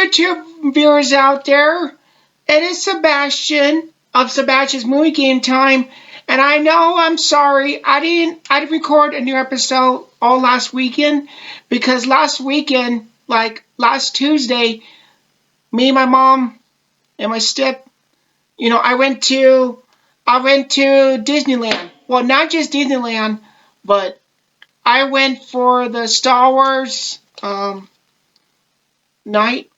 YouTube viewers out there. It is Sebastian of Sebastian's Movie Game Time, and I know I'm sorry I didn't record a new episode all last weekend because last weekend, like last Tuesday, me, my mom, and my step, I went to Disneyland. Well, not just Disneyland, but I went for the Star Wars night,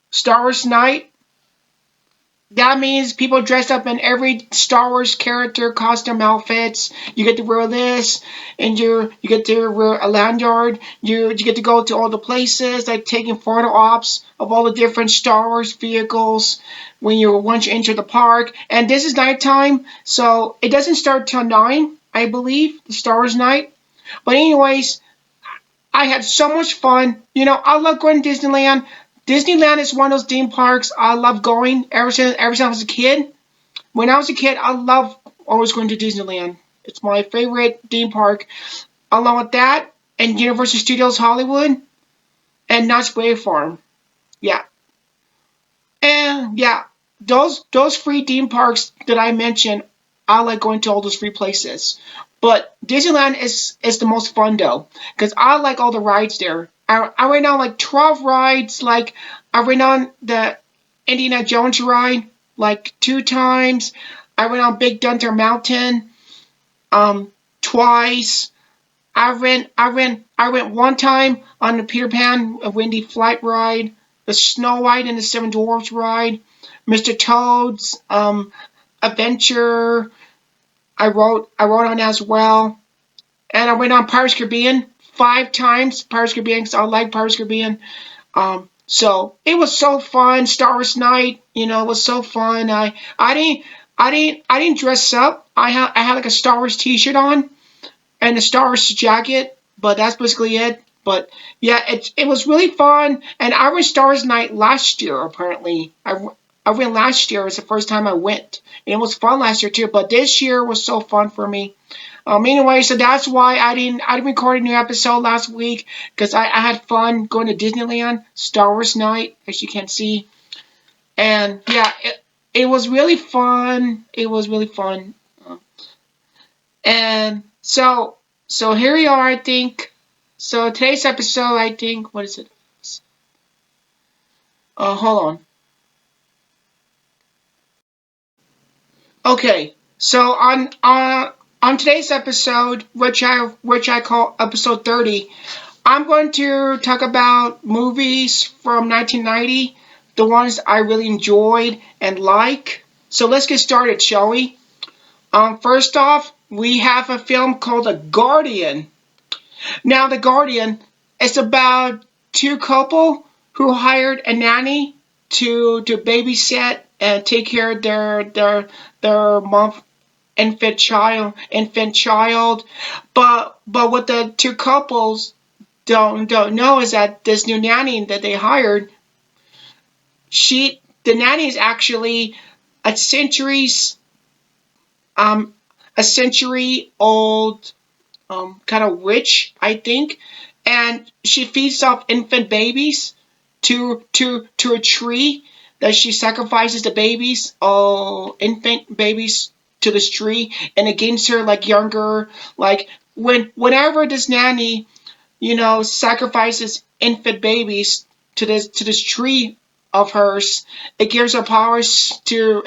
Star Wars night. That means people dress up in every Star Wars character costume outfits. You get to wear this, and you get to wear a lanyard. You get to go to all the places, like taking photo ops of all the different Star Wars vehicles once you enter the park. And this is nighttime, so it doesn't start till 9, I believe, the Star Wars night. But anyways, I had so much fun. I love going to Disneyland. Disneyland is one of those theme parks I love going ever since I was a kid. When I was a kid, I love always going to Disneyland. It's my favorite theme park. Along with that, and Universal Studios Hollywood, and Knott's Berry Farm. Yeah. And yeah, those free theme parks that I mentioned, I like going to all those free places. But Disneyland is the most fun though, because I like all the rides there. I went on like 12 rides. Like I went on the Indiana Jones ride like 2 times. I went on Big Thunder Mountain twice. I went one time on the Peter Pan a Windy Flight ride, the Snow White and the Seven Dwarfs ride, Mr. Toad's Adventure. I wrote on as well, and I went on Pirates of the Caribbean 5 times. Pirates of the Caribbean, because I like Pirates of the Caribbean. So it was so fun. Star Wars night, it was so fun. I didn't dress up. I had like a Star Wars T-shirt on and a Star Wars jacket, but that's basically it. But yeah, it was really fun. And I went Star Wars night last year. Apparently, I went last year. It was the first time I went, and it was fun last year too. But this year was so fun for me. Anyway, so that's why I didn't record a new episode last week, because I had fun going to Disneyland, Star Wars night, as you can see. And yeah, it was really fun. It was really fun. And so here we are, I think. So today's episode, I think, what is it? Hold on. Okay, so on today's episode, which I call episode 30, I'm going to talk about movies from 1990, the ones I really enjoyed and like. So let's get started, shall we? First off, we have a film called The Guardian. Now, The Guardian is about 2 couple who hired a nanny to babysit and take care of their month infant child. But what the 2 couples don't know is that this new nanny that they hired, the nanny is actually a century old kind of witch, I think, and she feeds off infant babies to a tree that she sacrifices the babies, infant babies, to this tree, and it gains her like younger, like whenever this nanny, sacrifices infant babies to this tree of hers, it gives her powers to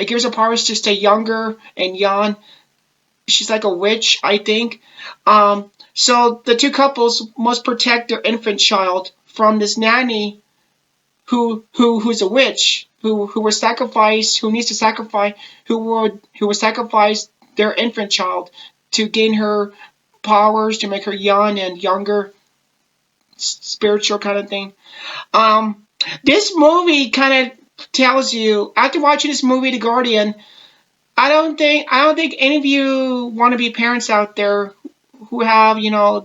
stay younger and young. She's like a witch, I think. So the 2 couples must protect their infant child from this nanny who's a witch, who will sacrifice, who needs to sacrifice, who will sacrifice their infant child to gain her powers, to make her young and younger, spiritual kind of thing. This movie kind of tells you, after watching this movie, The Guardian, I don't think any of you want to be parents out there who have,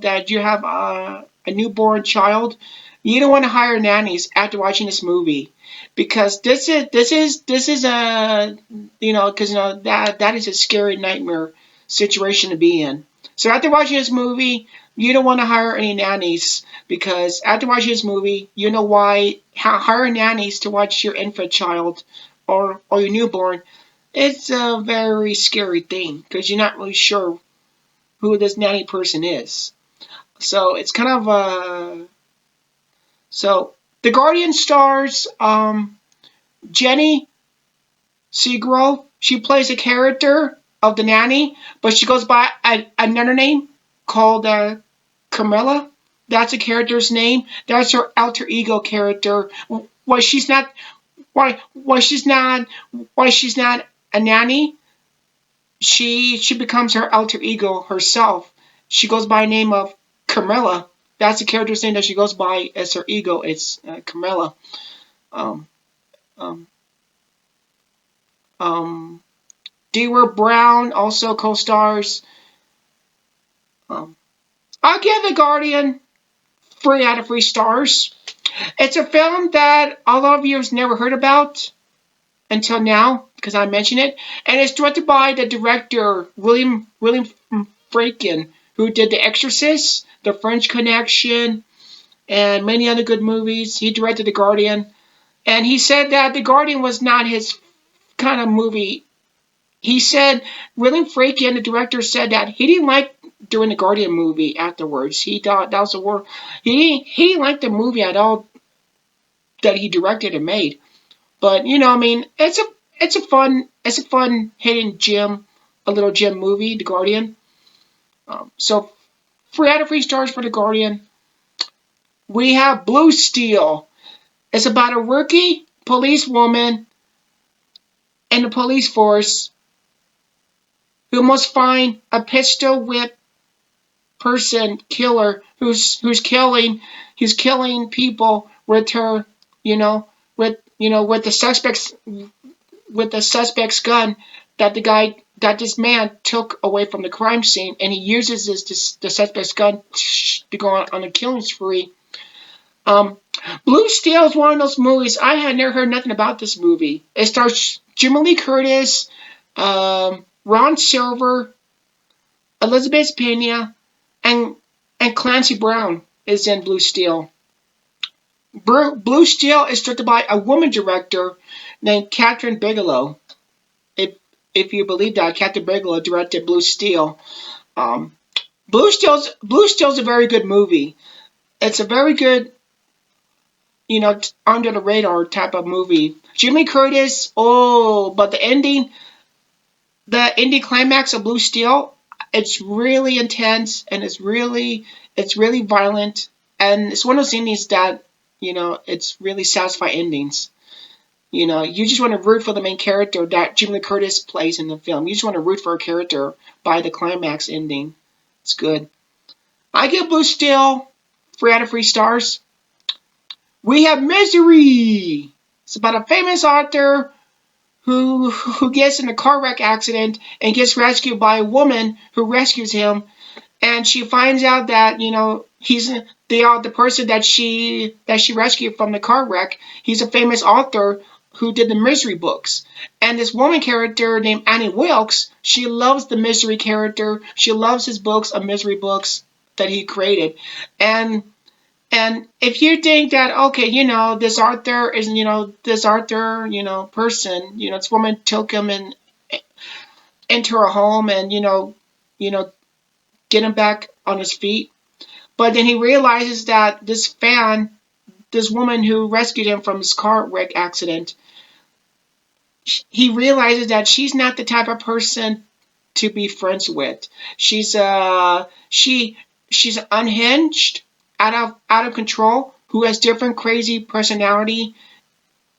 that you have a newborn child. You don't want to hire nannies after watching this movie, because this is a, because that is a scary nightmare situation to be in. So after watching this movie, you don't want to hire any nannies because after watching this movie, you know why hire nannies to watch your infant child or your newborn. It's a very scary thing because you're not really sure who this nanny person is. So it's kind of so the Guardian stars Jenny Seagrove. She plays a character of the nanny, but she goes by another name called Carmela. That's a character's name. That's her alter ego character. Why she's not why she's not a nanny. She becomes her alter ego herself. She goes by the name of Carmela. That's the character's name that she goes by as her ego. It's Carmela. Um, um, um, Dewar Brown also co-stars. Um, I'll give The Guardian 3 out of 3 stars. It's a film that a lot of you have never heard about until now because I mentioned it, and it's directed by the director William Friedkin, who did The Exorcist, The French Connection, and many other good movies. He directed The Guardian, and he said that The Guardian was not his kind of movie. He said, William Friedkin, the director, said that he didn't like doing the Guardian movie afterwards. He thought that was the worst. He didn't like the movie at all that he directed and made. But I mean, it's a fun hidden gem, a little gem movie, The Guardian. So 3 out of 3 stars for The Guardian. We have Blue Steel. It's about a rookie policewoman in the police force who must find a pistol whip person killer who's killing people with her, with the suspect's gun that this man took away from the crime scene, and he uses the suspect's gun to go on a killing spree. Blue Steel is one of those movies I had never heard nothing about. This movie. It stars Jamie Lee Curtis, Ron Silver, Elizabeth Pena, and Clancy Brown is in Blue Steel. Blue Steel is directed by a woman director named Catherine Bigelow. If you believe that, Catherine Bigelow directed Blue Steel. Blue Steel's a very good movie. It's a very good, under the radar type of movie. Jamie Curtis, but the ending climax of Blue Steel, it's really intense and it's really violent, and it's one of those endings that it's really satisfying endings. You just want to root for the main character that Jamie Lee Curtis plays in the film. You just want to root for a character by the climax ending. It's good. I give Blue Steel 3 out of 3 stars. We have Misery. It's about a famous author who gets in a car wreck accident and gets rescued by a woman who rescues him, and she finds out that he's the person that she rescued from the car wreck. He's a famous author who did the Misery books, and this woman character named Annie Wilkes, she loves the Misery character. She loves his books of Misery books that he created, and if you think that, okay, this author is, person, this woman took him into her home and, get him back on his feet. But then he realizes that this woman who rescued him from his car wreck accident, he realizes that she's not the type of person to be friends with. She's unhinged, out of control, who has different crazy personality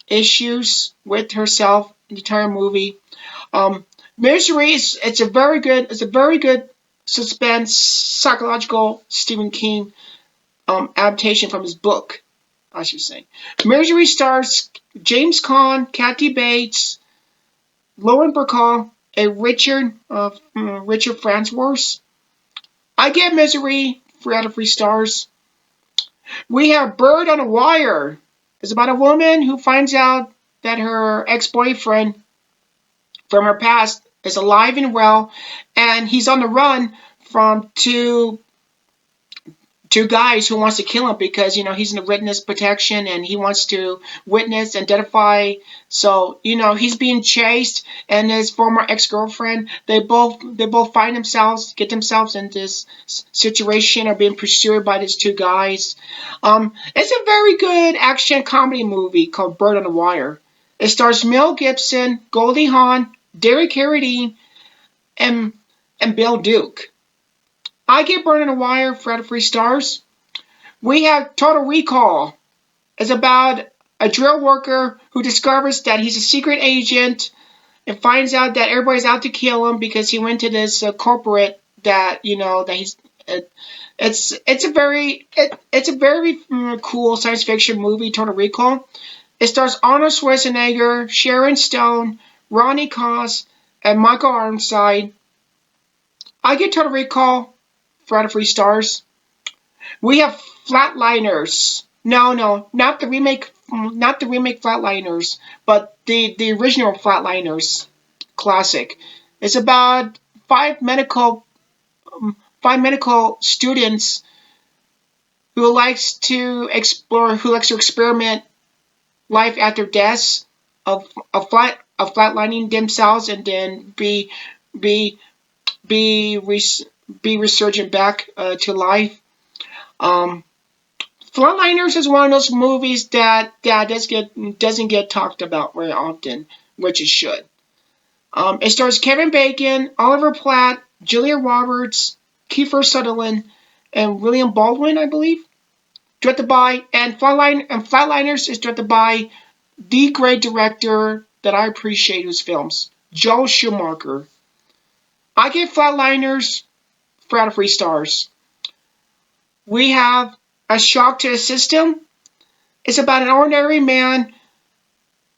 issues with herself in the entire movie. Misery it's a very good suspense psychological Stephen King adaptation from his book, I should say. Misery stars James Caan, Kathy Bates, Lauren Bacall, and Richard Farnsworth. I give Misery 3 out of 3 stars. We have Bird on a Wire. It's about a woman who finds out that her ex-boyfriend from her past is alive and well, and he's on the run from two two guys who wants to kill him because he's in the witness protection and he wants to witness, identify. So he's being chased, and his former ex-girlfriend. They both find themselves get themselves in this situation of being pursued by these two guys. It's a very good action comedy movie called Bird on the Wire. It stars Mel Gibson, Goldie Hawn, Derek Carradine, and Bill Duke. I give Bird on the Wire 4 out of 3 stars. We have Total Recall. It's about a drill worker who discovers that he's a secret agent and finds out that everybody's out to kill him because he went to this corporate that that he's. It's a very cool science fiction movie. Total Recall. It stars Arnold Schwarzenegger, Sharon Stone, Ronnie Cox, and Michael Ironside. I give Total Recall 4 out of 3 stars. We have Flatliners. No, not the remake Flatliners, but the original Flatliners classic. It's about five medical students who likes to experiment life after death of flatlining themselves and then be resurgent back to life. Flatliners is one of those movies that doesn't get talked about very often, which it should. It stars Kevin Bacon, Oliver Platt, Julia Roberts, Kiefer Sutherland, and William Baldwin, I believe. Directed by Flatliners is directed by the great director that I appreciate his films, Joel Schumacher. I give Flatliners 4 out of 3 stars. We have A Shock to the System. It's about an ordinary man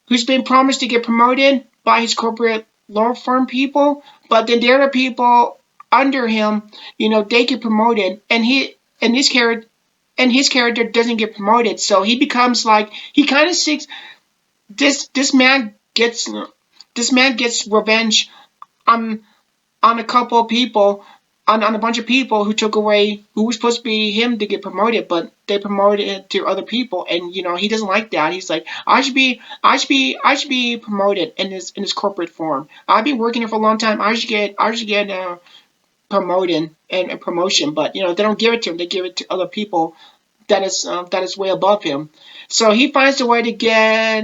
who's been promised to get promoted by his corporate law firm people, but then the other people under him, they get promoted, and his character doesn't get promoted, so he becomes like he kind of seeks this man gets revenge on a couple of people, on a bunch of people who took away who was supposed to be him to get promoted, but they promoted it to other people, and he doesn't like that. He's like, I should be promoted in this corporate form. I've been working here for a long time. I should get promoted and promotion, but they don't give it to him. They give it to other people that is way above him. So he finds a way to get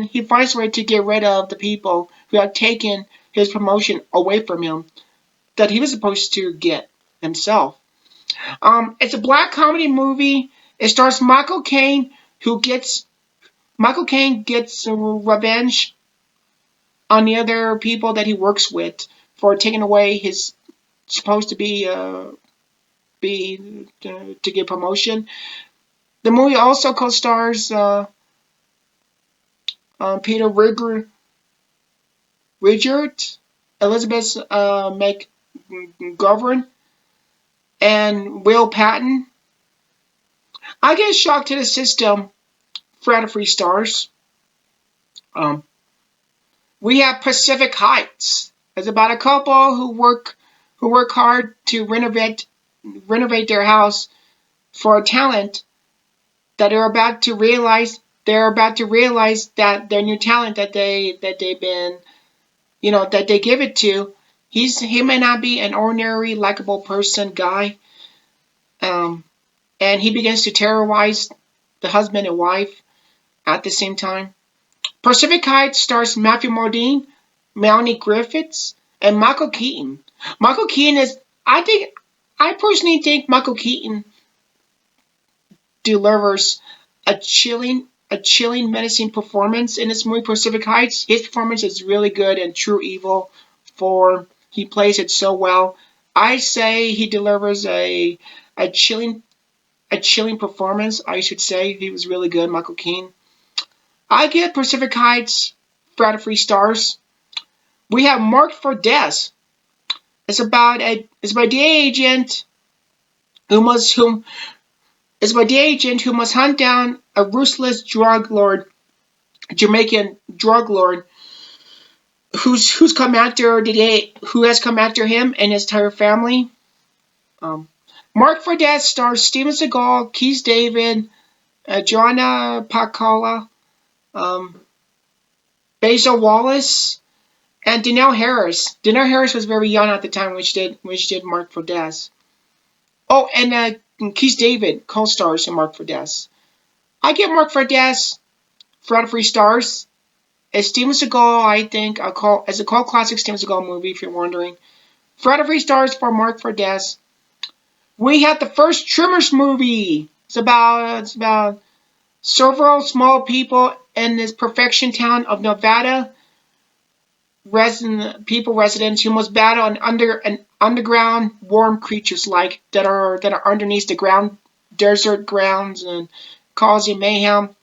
rid of the people who have taken his promotion away from him that he was supposed to get himself. It's a black comedy movie. It stars Michael Caine, who gets revenge on the other people that he works with for taking away his supposed to be to get promotion. The movie also co-stars Peter Ridgert, Elizabeth McGovern, and Will Patton. I get Shocked to the System 4 out of 3 stars. We have Pacific Heights. It's about a couple who work hard to renovate their house for a talent that they're about to realize that their new talent that they give it to, he may not be an ordinary likable person guy, and he begins to terrorize the husband and wife at the same time. Pacific Heights stars Matthew Modine, Melanie Griffiths, and Michael Keaton. Michael Keaton is, I personally think Michael Keaton delivers a chilling, menacing performance in this movie, Pacific Heights. His performance is really good in True Evil form. He plays it so well. I say he delivers a chilling performance. I should say he was really good, Michael Keaton. I give Pacific Heights 4 out of 3 stars. We have Marked for Death. It's about a DA agent who must hunt down a ruthless Jamaican drug lord, who has come after him and his entire family. Mark Fredette stars Steven Seagal, Keith David, Joanna Pacala, um, Basil Wallace, and Danielle Harris. Danielle Harris was very young at the time, which did Mark Fredette. Oh, and Keith David co-stars in Mark Fredette. I give Mark Fredette 3 stars. It's Steven Seagal, I think, as a cult classic Steven Seagal movie, if you're wondering. 3 stars for Mark Fredette. We have the first Trimmers movie. It's about several small people in this perfection town of Nevada. Residents who must battle an underground warm creatures that are underneath the ground, desert grounds, and causing mayhem.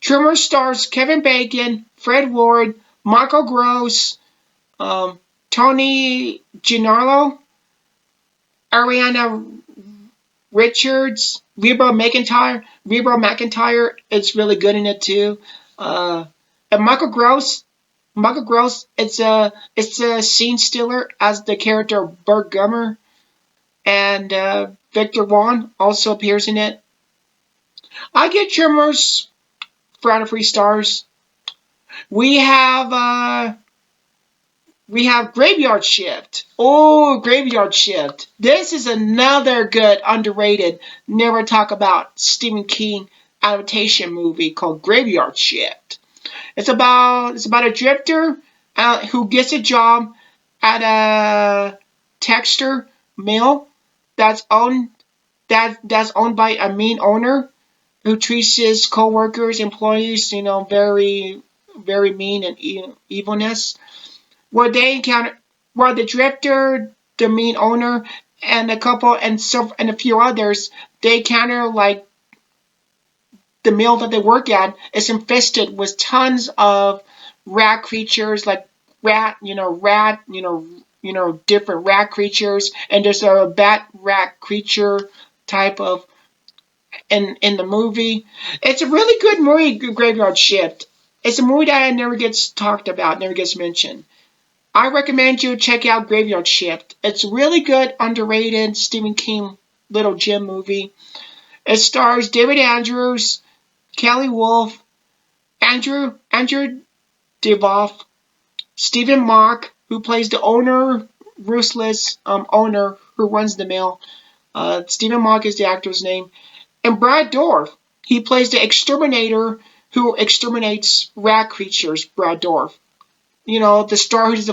Trimmers stars Kevin Bacon, Fred Ward, Michael Gross, Tony Gennaro, Ariana Richards, Reba McEntire. Reba McEntire is really good in it too. And Michael Gross. Michael Gross, it's a scene stealer as the character Burt Gummer, and Victor Vaughn also appears in it. I give Trimmers 4 out of 3 stars. We have Graveyard Shift. Oh, Graveyard Shift. This is another good, underrated, never talk about Stephen King adaptation movie called Graveyard Shift. It's about a drifter who gets a job at a texture mill that's owned by a mean owner who treats his co-workers, employees, very, very mean and evilness. Where the drifter, the mean owner, and a couple and a few others, they encounter the mill that they work at is infested with tons of rat creatures, like different rat creatures, and there's a bat rat creature type of in the movie. It's a really good movie, Graveyard Shift. It's a movie that never gets talked about, never gets mentioned. I recommend you check out Graveyard Shift. It's a really good, underrated Stephen King little gem movie. It stars David Andrews, Kelly Wolf, Andrew DeVoff, Stephen Mock, who plays the owner, ruthless owner who runs the mill. Stephen Mock is the actor's name. And Brad Dourif. He plays the exterminator who exterminates rat creatures, Brad Dourif. The star who does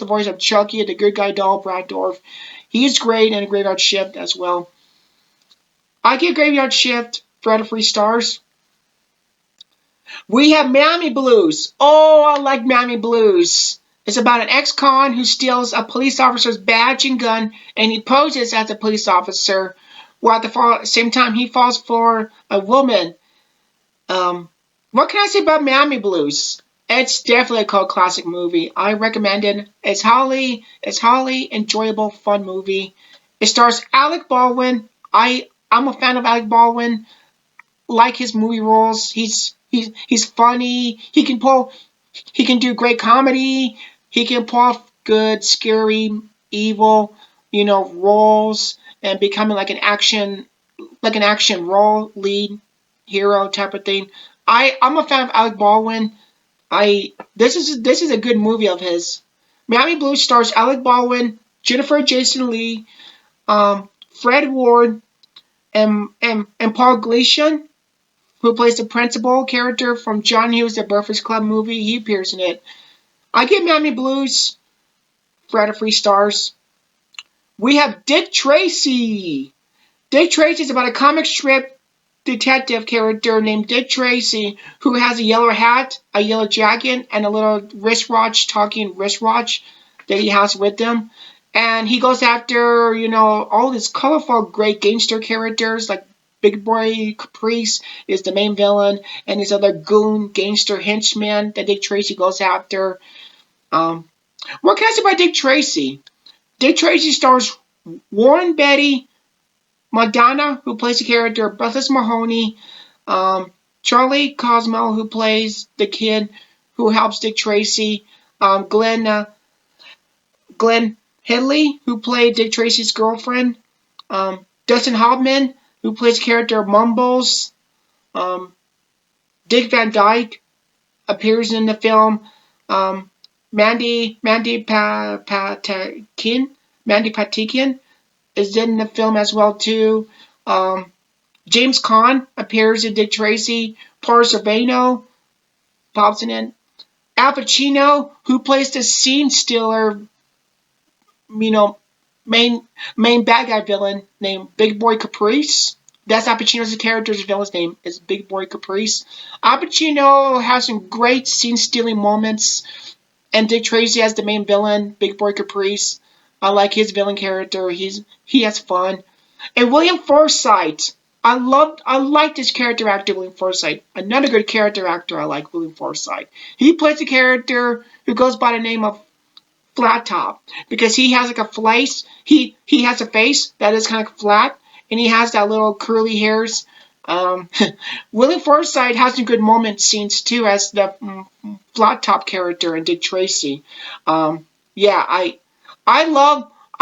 the voice of Chucky, the good guy doll, Brad Dourif. He's great in a Graveyard Shift as well. I give Graveyard Shift 3 stars. We have Miami Blues. Oh, I like Miami Blues. It's about an ex-con who steals a police officer's badge and gun, and he poses as a police officer, while at the same time he falls for a woman. What can I say about Miami Blues? It's definitely a cult classic movie. I recommend it. It's highly enjoyable, fun movie. It stars Alec Baldwin. I'm a fan of Alec Baldwin. Like his movie roles. He's funny. He can do great comedy. He can pull off good, scary, evil, roles, and becoming like an action role lead hero type of thing. I'm a fan of Alec Baldwin. This is a good movie of his. Miami Blues stars Alec Baldwin, Jennifer Jason Leigh, Fred Ward, and Paul Gleason, who plays the principal character from John Hughes' The Breakfast Club movie. He appears in it. I give Miami Blues 3 stars. We have Dick Tracy. Dick Tracy is about a comic strip detective character named Dick Tracy who has a yellow hat, a yellow jacket, and a little talking wristwatch that he has with him. And he goes after, all these colorful, great gangster characters, like Big Boy Caprice is the main villain, and his other goon gangster henchman that Dick Tracy goes after. What can I say about Dick Tracy? Dick Tracy stars Warren Beatty, Madonna, who plays the character Breathless Mahoney, Charlie Cosmo, who plays the kid who helps Dick Tracy, Glenn Hedley, who played Dick Tracy's girlfriend. Dustin Hoffman, who plays the character Mumbles. Um, Dick Van Dyke appears in the film. Mandy Patinkin is in the film as well too. James Caan appears in Dick Tracy. Paul Sorvino pops in. Al Pacino, who plays the scene stealer, you know, main bad guy villain named Big Boy Caprice. That's Al Pacino's character's villain's name is Big Boy Caprice. Al Pacino has some great scene stealing moments, and Dick Tracy as the main villain, Big Boy Caprice. I like his villain character. He has fun. And William Forsythe. I like this character actor, William Forsythe. Another good character actor I like, William Forsythe. He plays a character who goes by the name of Flat Top because he has like a face. He has a face that is kind of flat, and he has that little curly hairs. Um, William Forsythe has some good moment scenes too as the Flat Top character in Dick Tracy. Yeah,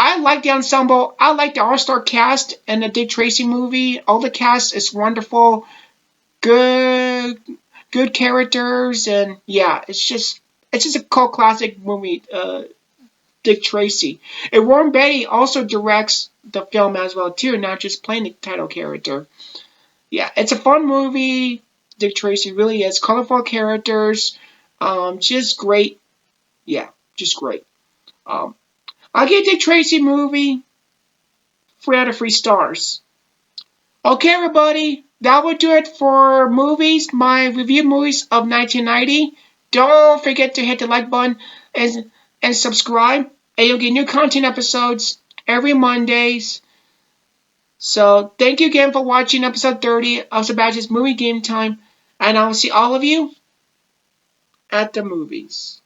I like the ensemble. I like the all-star cast in the Dick Tracy movie. All the cast is wonderful. Good good characters, and yeah, it's just a cult classic movie, Dick Tracy. And Warren Beatty also directs the film as well too, not just playing the title character. Yeah, it's a fun movie. Dick Tracy really is. Colorful characters, just great. Yeah, just great. Um, I'll give Dick Tracy movie 3 out of 3 stars. Okay, everybody, that will do it for movies. My review movies of 1990. Don't forget to hit the like button and subscribe, and you'll get new content episodes every Mondays. So thank you again for watching episode 30 of Sebastian's Movie Game Time, and I'll see all of you at the movies.